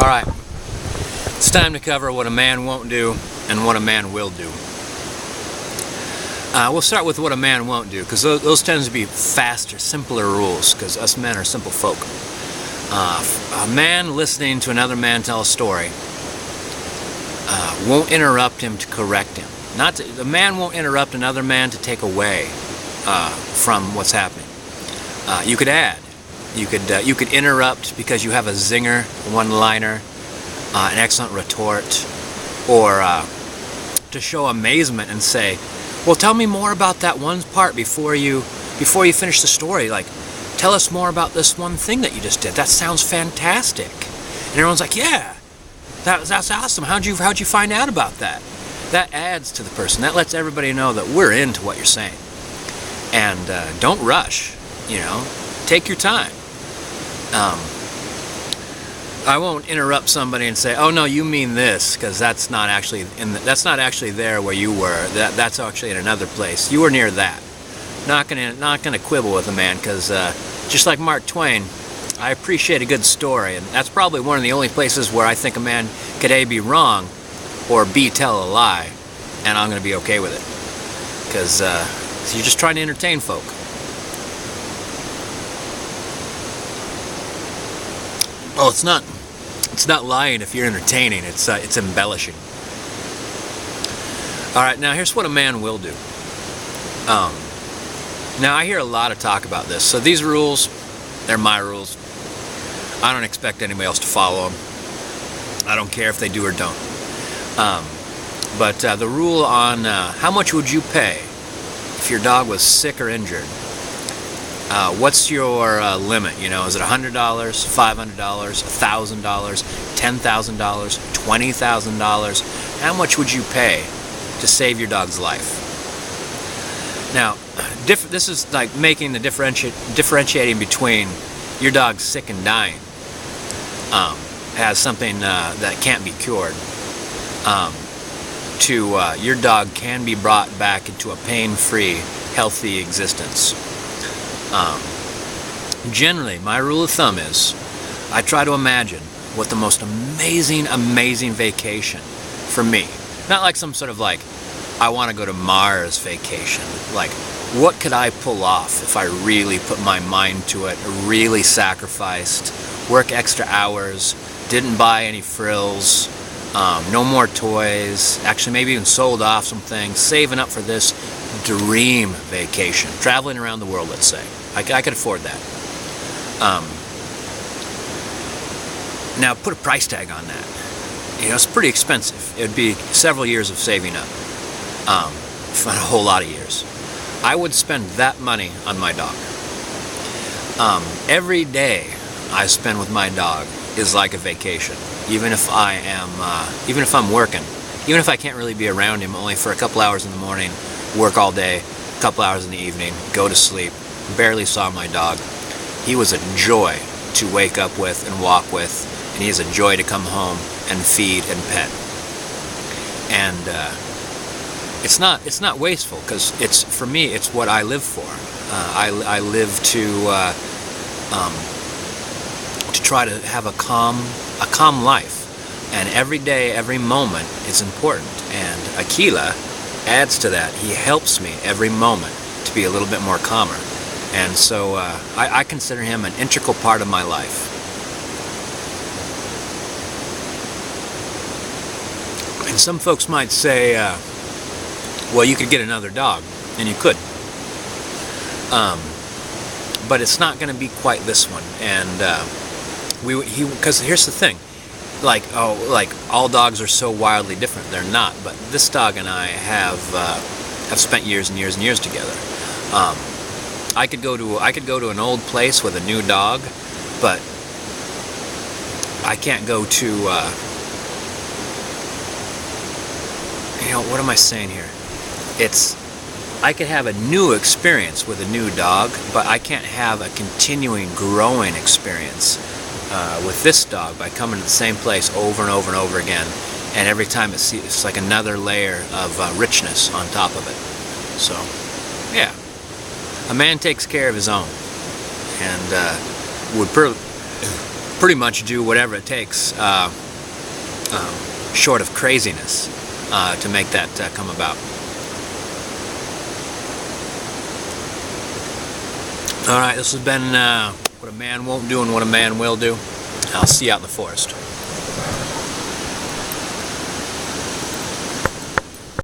Alright, it's time to cover what a man won't do and what a man will do. We'll start with what a man won't do, because those tend to be faster, simpler rules, because us men are simple folk. A man listening to another man tell a story won't interrupt him to correct him. A man won't interrupt another man to take away from what's happening. You could add. You could interrupt because you have a zinger, one-liner, an excellent retort, or to show amazement and say, "Well, tell me more about that one part before you finish the story. Like, tell us more about this one thing that you just did. That sounds fantastic." And everyone's like, "Yeah, that's awesome. How'd you find out about that?" That adds to the person. That lets everybody know that we're into what you're saying. And don't rush. Take your time. I won't interrupt somebody and say, "Oh no, you mean this," because that's not actually there where you were. That's actually in another place. You were near that. Not gonna quibble with a man, because just like Mark Twain, I appreciate a good story, and that's probably one of the only places where I think a man could A, be wrong, or B, tell a lie, and I'm gonna be okay with it, because you're just trying to entertain folk. Oh, it's not lying if you're entertaining. It's embellishing. All right, now here's what a man will do. Now I hear a lot of talk about this. So these rules, they're my rules. I don't expect anybody else to follow them. I don't care if they do or don't. But the rule on how much would you pay if your dog was sick or injured? What's your limit? Is it $100, $500, $1,000, $10,000, $20,000? How much would you pay to save your dog's life? Now, this is like making the differentiating between your dog's sick and dying, as something that can't be cured, to your dog can be brought back into a pain-free, healthy existence. Generally, my rule of thumb is I try to imagine what the most amazing vacation for me, not like some sort of like I want to go to Mars vacation, like what could I pull off if I really put my mind to it, really sacrificed, work extra hours, didn't buy any frills, no more toys, actually maybe even sold off some things, saving up for this dream vacation, traveling around the world, let's say. I could afford that. Now put a price tag on that. It's pretty expensive. It'd be several years of saving up, a whole lot of years. I would spend that money on my dog. Every day I spend with my dog is like a vacation, even if I'm working, even if I can't really be around him, only for a couple hours in the morning, work all day, a couple hours in the evening, go to sleep, barely saw my dog. He was a joy to wake up with and walk with, and he is a joy to come home and feed and pet. And it's not wasteful, because for me it's what I live for. I live to try to have a calm life, and every day, every moment is important. And Aquila adds to that. He helps me every moment to be a little bit more calmer. And so I consider him an integral part of my life. And some folks might say, well, you could get another dog, and you could. But it's not going to be quite this one. And because here's the thing, like all dogs are so wildly different. They're not. But this dog and I have spent years and years and years together. I could go to an old place with a new dog, but I can't go to what am I saying here? I could have a new experience with a new dog, but I can't have a continuing growing experience with this dog by coming to the same place over and over and over again, and every time it's like another layer of richness on top of it. So yeah, a man takes care of his own, and pretty much do whatever it takes, short of craziness, to make that come about. All right, this has been what a man won't do and what a man will do. I'll see you out in the forest.